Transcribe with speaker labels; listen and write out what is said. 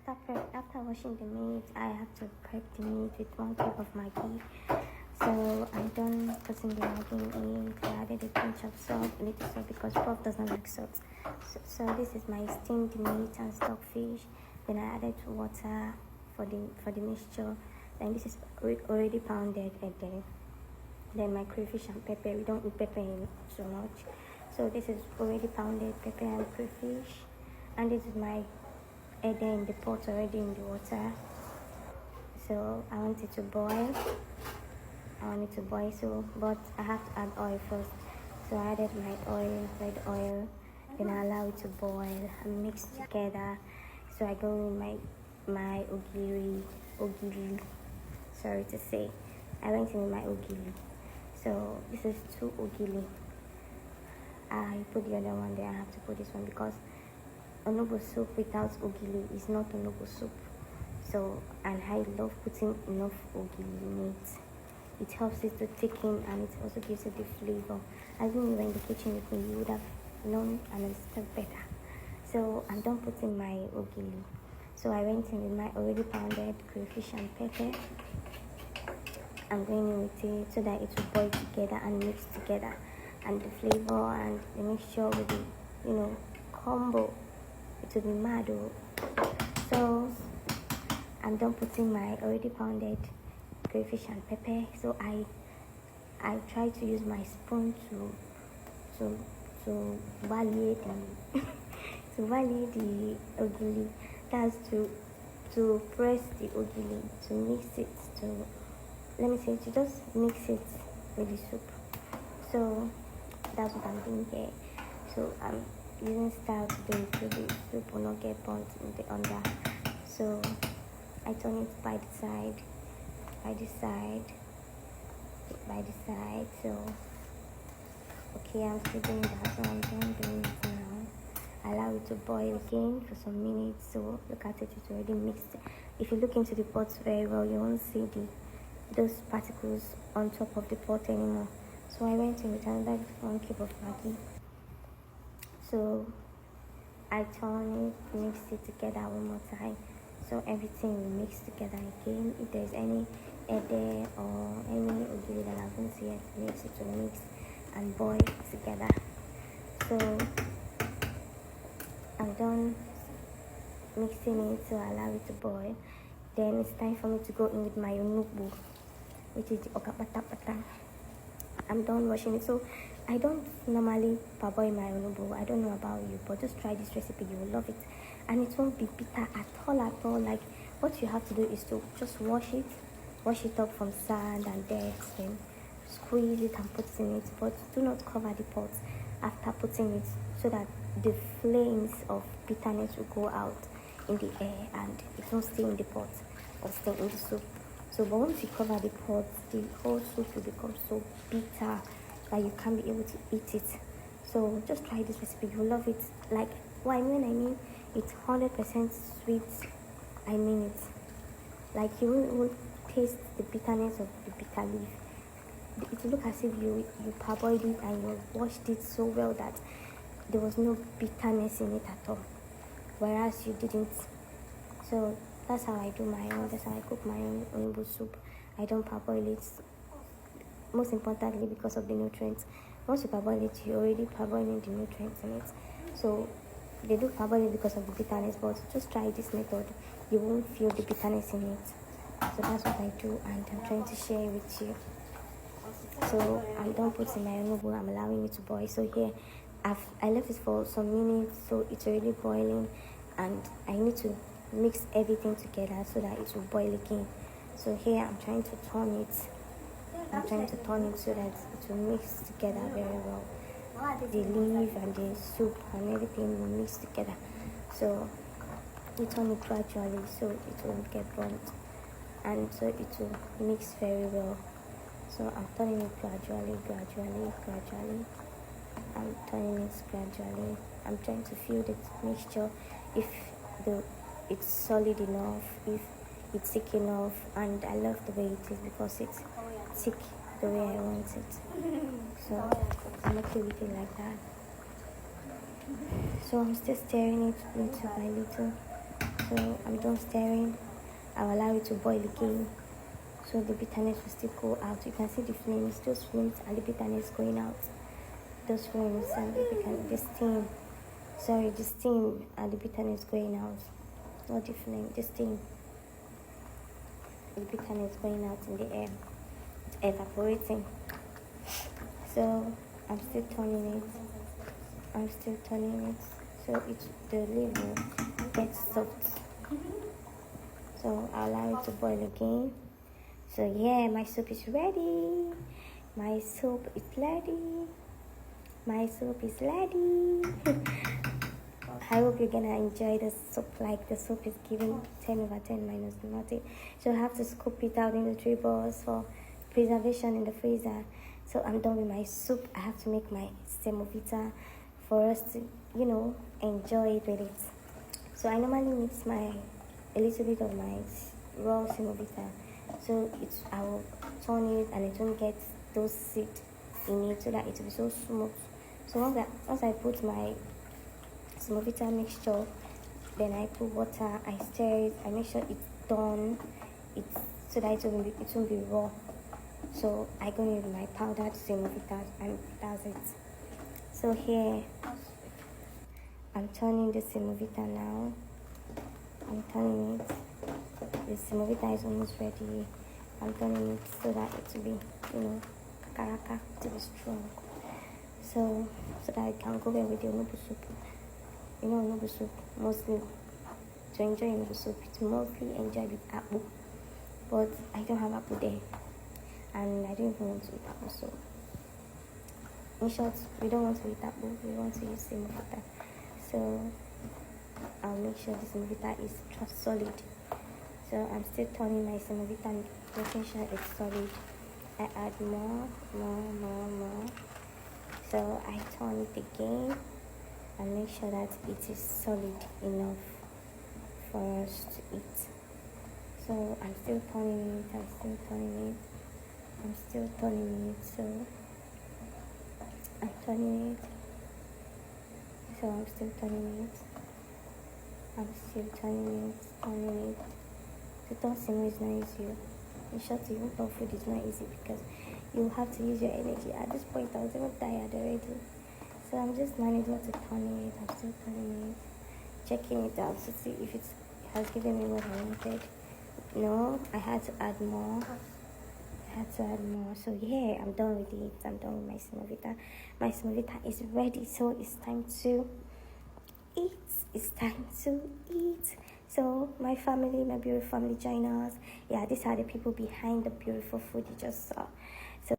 Speaker 1: After washing the meat, I have to prep the meat with 1 cup of Maggi. So I'm done putting the Maggi in. I added a pinch of salt, a little salt because Prof doesn't like salt. So this is my steamed meat and stockfish. Then I added water for the mixture. Then this is already pounded again. Then my crayfish and pepper. We don't eat pepper in so much. So this is already pounded pepper and crayfish. And this is my egg in the pot already in the water. So I want it to boil. But I have to add oil first. So I added my oil, red oil. Then I allow it to boil and mix together. So I go with my ogiri. Sorry to say, I went in with my ogiri. So this is 2 ogiri. I put the other one there. I have to put this one because onugbu soup without ogiri is not onugbu soup. So, and I love putting enough ogiri in it. It helps it to thicken and it also gives it the flavor. I think you were in the kitchen with me, you would have known and understood better. So I'm done putting my ogiri. So I went in with my already pounded crayfish and pepper. I'm going in with it so that it will boil together and mix together, and the flavor and the mixture will be, combo. It will be mad. So I'm done putting my already pounded crayfish and pepper. So I try to use my spoon to value the to value the ogiri. That's to press the ogiri, to mix it, to just mix it with the soup. So that's what I'm doing here. So I'm using style to do it so the soup will not get burnt in the under. So I turn it by the side. So okay, I'm still doing that. So I'm done doing it now. Allow it to boil again for some minutes. So look at it, it's already mixed. If you look into the pot very well, you won't see those particles on top of the pot anymore. So I went in with another 1 cup of Maggi. So I turn it, mix it together one more time. So everything will mix together again. If there's any ede or any ogiri that I haven't yet, mix it to mix and boil together. So I'm done mixing it to allow it to boil. Then it's time for me to go in with my onugbu, which is the okapata. I'm done washing it. So I don't normally parboil my onugbu. I don't know about you, but just try this recipe. You will love it. And it won't be bitter at all. Like, what you have to do is to just wash it up from sand and dirt, then squeeze it and put it in it. But do not cover the pot after putting it, so that the flames of bitterness will go out in the air and it won't stay in the pot or stay in the soup. So but once you cover the pot, the whole soup will become so bitter that you can't be able to eat it. So just try this recipe. You will love it. Like, what I mean it's 100% sweet. I mean it. Like, you will taste the bitterness of the bitter leaf. It will look as if you parboiled it and you washed it so well that there was no bitterness in it at all, whereas you didn't. So that's how I do my own. That's how I cook my own onigbu soup. I don't parboil it. Most importantly, because of the nutrients. Once you parboil it, you're already parboiling the nutrients in it. So they do parboil it because of the bitterness, but just try this method. You won't feel the bitterness in it. So that's what I do, and I'm trying to share with you. So I'm done putting my onugbu. I'm allowing it to boil. So here, I left it for some minutes, so it's already boiling, and I need to mix everything together so that it will boil again. So here I'm trying to turn it. So that it will mix together very well. The leaf and the soup and everything will mix together. So you turn it gradually so it won't get burnt, and so it will mix very well. So I'm turning it gradually. I'm turning it gradually. I'm trying to feel the mixture, if it's solid enough, if it's thick enough, and I love the way it is because it's thick the way I want it. So I'm okay with it like that. So I'm still stirring it little by little. So I'm done stirring. I'll allow it to boil again, so the bitterness will still go out. You can see the flames, those flames and the bitterness going out. Those flames and the steam. Sorry, the steam and the bitterness going out. Not the flame, the steam. The bitterness going out in the air. It's evaporating. So I'm still turning it. So the leaf will get soft. So I'll allow it to boil again. So yeah, my soup is ready. My soup is ready. I hope you're gonna enjoy the soup. Like, the soup is giving 10 over 10 minus nothing. So I have to scoop it out in the 3 balls for preservation in the freezer. So I'm done with my soup. I have to make my semovita for us to, enjoy it with it. So I normally mix a little bit of my raw semovita. So I will turn it and it won't get those seeds in it, so that it will be so smooth. So once I put my semovita mixture, then I put water, I stir it, I make sure it's done, so that it won't be raw. So I go in with my powdered semovita and that's it. So here I'm turning the semovita now. I'm turning it. The semovita is almost ready. I'm turning it so that it will be, karaka, to be strong. So that I can go there with the onubu soup. Onubu soup, mostly to enjoy onubu soup, it's mostly enjoyed with apple. But I don't have apple there, and I don't even want to eat apple. So in short, we don't want to eat apple, we want to use semovita. So I'll make sure the semovita is just solid. So I'm still turning my semovita and making sure it's solid. I add more. So I turn it again and make sure that it is solid enough for us to eat. So I'm still turning it. So I'm still turning it. So I'm turning it. So I'm still turning it. Turning it. To turn semo is not easy. In short, to even turn food is not easy because you have to use your energy. At this point, I was even tired already. So I'm just managing to turn it. I'm still turning it, checking it out to see if it has given me what I wanted. No, I had to add more. So yeah, I'm done with it. I'm done with my semovita. My semovita is ready. So it's time to eat. So my beautiful family, join us. Yeah, these are the people behind the beautiful food you just saw. So